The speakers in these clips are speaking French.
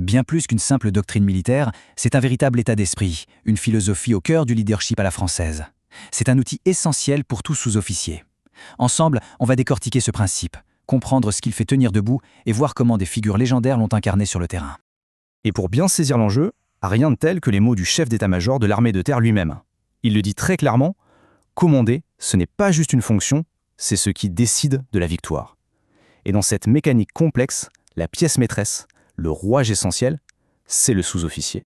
Bien plus qu'une simple doctrine militaire, c'est un véritable état d'esprit, une philosophie au cœur du leadership à la française. C'est un outil essentiel pour tout sous-officier. Ensemble, on va décortiquer ce principe, comprendre ce qu'il fait tenir debout et voir comment des figures légendaires l'ont incarné sur le terrain. Et pour bien saisir l'enjeu, rien de tel que les mots du chef d'état-major de l'armée de terre lui-même. Il le dit très clairement, commander, ce n'est pas juste une fonction, c'est ce qui décide de la victoire. Et dans cette mécanique complexe, la pièce maîtresse, le rouage essentiel, c'est le sous-officier.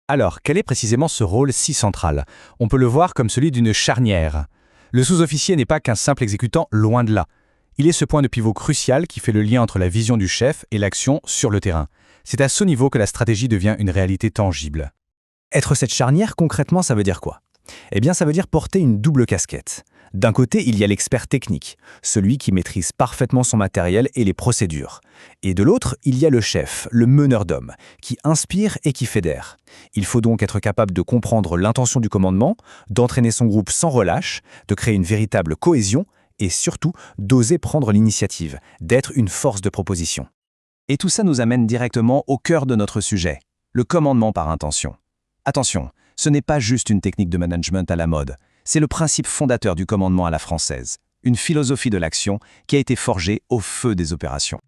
Alors, quel est précisément ce rôle si central? On peut le voir comme celui d'une charnière. Le sous-officier n'est pas qu'un simple exécutant, loin de là. Il est ce point de pivot crucial qui fait le lien entre la vision du chef et l'action sur le terrain. C'est à ce niveau que la stratégie devient une réalité tangible. Être cette charnière, concrètement, ça veut dire quoi? Eh bien, ça veut dire porter une double casquette. D'un côté, il y a l'expert technique, celui qui maîtrise parfaitement son matériel et les procédures. Et de l'autre, il y a le chef, le meneur d'hommes, qui inspire et qui fédère. Il faut donc être capable de comprendre l'intention du commandement, d'entraîner son groupe sans relâche, de créer une véritable cohésion et surtout d'oser prendre l'initiative, d'être une force de proposition. Et tout ça nous amène directement au cœur de notre sujet, le commandement par intention. Attention, ce n'est pas juste une technique de management à la mode, c'est le principe fondateur du commandement à la française, une philosophie de l'action qui a été forgée au feu des opérations.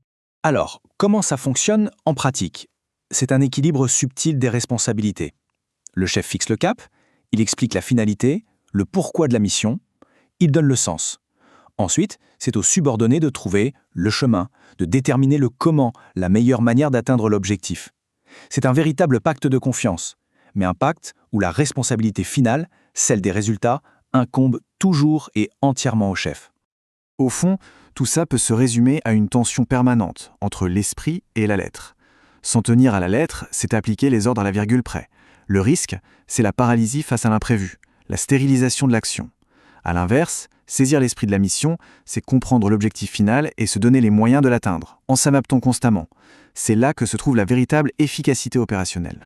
Alors, comment ça fonctionne en pratique? C'est un équilibre subtil des responsabilités. Le chef fixe le cap, il explique la finalité, le pourquoi de la mission, il donne le sens. Ensuite, c'est aux subordonnés de trouver le chemin, de déterminer le comment, la meilleure manière d'atteindre l'objectif. C'est un véritable pacte de confiance, mais un pacte où la responsabilité finale, celle des résultats, incombe toujours et entièrement au chef. Au fond, tout ça peut se résumer à une tension permanente entre l'esprit et la lettre. S'en tenir à la lettre, c'est appliquer les ordres à la virgule près. Le risque, c'est la paralysie face à l'imprévu, la stérilisation de l'action. À l'inverse, saisir l'esprit de la mission, c'est comprendre l'objectif final et se donner les moyens de l'atteindre, en s'adaptant constamment. C'est là que se trouve la véritable efficacité opérationnelle.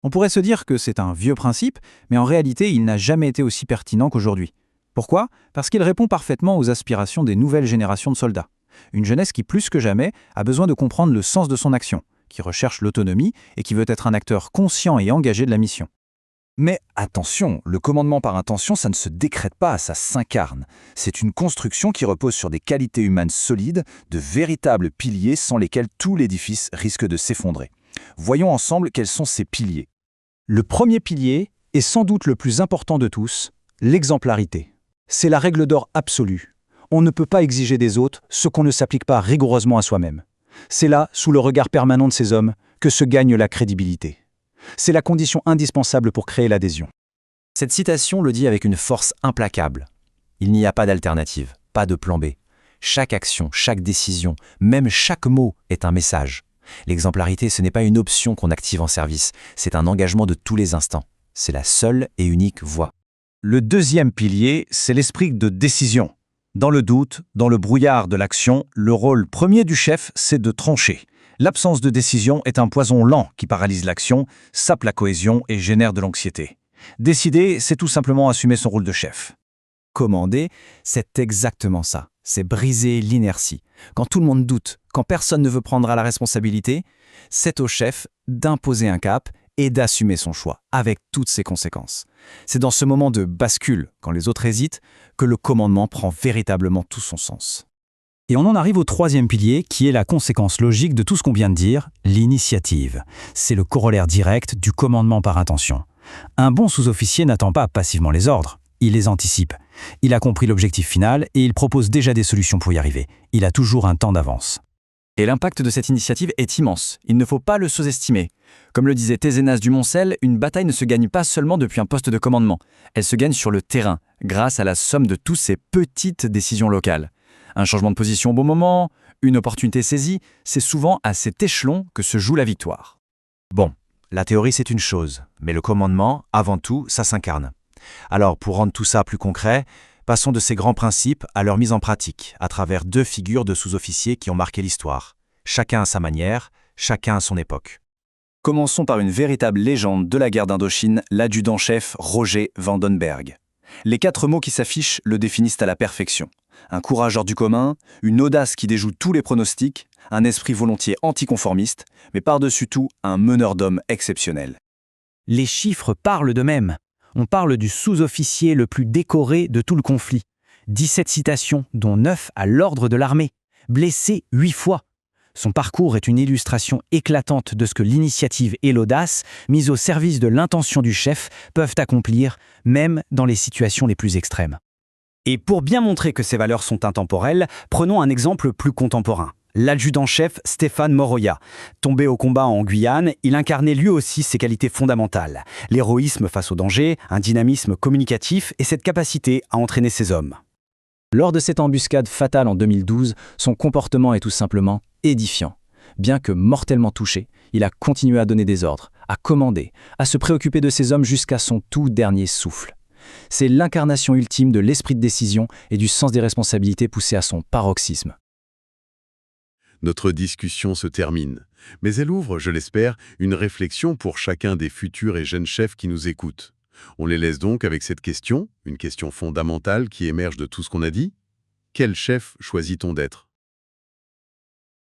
On pourrait se dire que c'est un vieux principe, mais en réalité, il n'a jamais été aussi pertinent qu'aujourd'hui. Pourquoi? Parce qu'il répond parfaitement aux aspirations des nouvelles générations de soldats. Une jeunesse qui, plus que jamais, a besoin de comprendre le sens de son action, qui recherche l'autonomie et qui veut être un acteur conscient et engagé de la mission. Mais attention, le commandement par intention, ça ne se décrète pas, ça s'incarne. C'est une construction qui repose sur des qualités humaines solides, de véritables piliers sans lesquels tout l'édifice risque de s'effondrer. Voyons ensemble quels sont ces piliers. Le premier pilier est sans doute le plus important de tous, l'exemplarité. C'est la règle d'or absolue. On ne peut pas exiger des autres ce qu'on ne s'applique pas rigoureusement à soi-même. C'est là, sous le regard permanent de ces hommes, que se gagne la crédibilité. C'est la condition indispensable pour créer l'adhésion. Cette citation le dit avec une force implacable. Il n'y a pas d'alternative, pas de plan B. Chaque action, chaque décision, même chaque mot est un message. L'exemplarité, ce n'est pas une option qu'on active en service, c'est un engagement de tous les instants. C'est la seule et unique voie. Le deuxième pilier, c'est l'esprit de décision. Dans le doute, dans le brouillard de l'action, le rôle premier du chef, c'est de trancher. L'absence de décision est un poison lent qui paralyse l'action, sape la cohésion et génère de l'anxiété. Décider, c'est tout simplement assumer son rôle de chef. Commander, c'est exactement ça. C'est briser l'inertie. Quand tout le monde doute, quand personne ne veut prendre la responsabilité, c'est au chef d'imposer un cap et d'assumer son choix, avec toutes ses conséquences. C'est dans ce moment de bascule, quand les autres hésitent, que le commandement prend véritablement tout son sens. Et on en arrive au troisième pilier, qui est la conséquence logique de tout ce qu'on vient de dire, l'initiative. C'est le corollaire direct du commandement par intention. Un bon sous-officier n'attend pas passivement les ordres, il les anticipe. Il a compris l'objectif final et il propose déjà des solutions pour y arriver. Il a toujours un temps d'avance. Et l'impact de cette initiative est immense, il ne faut pas le sous-estimer. Comme le disait Thésénas du Moncel, une bataille ne se gagne pas seulement depuis un poste de commandement, elle se gagne sur le terrain, grâce à la somme de toutes ces petites décisions locales. Un changement de position au bon moment, une opportunité saisie, c'est souvent à cet échelon que se joue la victoire. Bon, la théorie c'est une chose, mais le commandement, avant tout, ça s'incarne. Alors pour rendre tout ça plus concret, passons de ces grands principes à leur mise en pratique, à travers deux figures de sous-officiers qui ont marqué l'histoire. Chacun à sa manière, chacun à son époque. Commençons par une véritable légende de la guerre d'Indochine, l'adjudant-chef Roger Vandenberg. Les 4 mots qui s'affichent le définissent à la perfection. Un courage hors du commun, une audace qui déjoue tous les pronostics, un esprit volontiers anticonformiste, mais par-dessus tout, un meneur d'hommes exceptionnel. Les chiffres parlent d'eux-mêmes. On parle du sous-officier le plus décoré de tout le conflit. 17 citations, dont 9 à l'ordre de l'armée. Blessé 8 fois. Son parcours est une illustration éclatante de ce que l'initiative et l'audace, mises au service de l'intention du chef, peuvent accomplir, même dans les situations les plus extrêmes. Et pour bien montrer que ces valeurs sont intemporelles, prenons un exemple plus contemporain. L'adjudant-chef Stéphane Moroya. Tombé au combat en Guyane, il incarnait lui aussi ses qualités fondamentales. L'héroïsme face au danger, un dynamisme communicatif et cette capacité à entraîner ses hommes. Lors de cette embuscade fatale en 2012, son comportement est tout simplement édifiant. Bien que mortellement touché, il a continué à donner des ordres, à commander, à se préoccuper de ses hommes jusqu'à son tout dernier souffle. C'est l'incarnation ultime de l'esprit de décision et du sens des responsabilités poussé à son paroxysme. Notre discussion se termine, mais elle ouvre, je l'espère, une réflexion pour chacun des futurs et jeunes chefs qui nous écoutent. On les laisse donc avec cette question, une question fondamentale qui émerge de tout ce qu'on a dit. Quel chef choisit-on d'être ?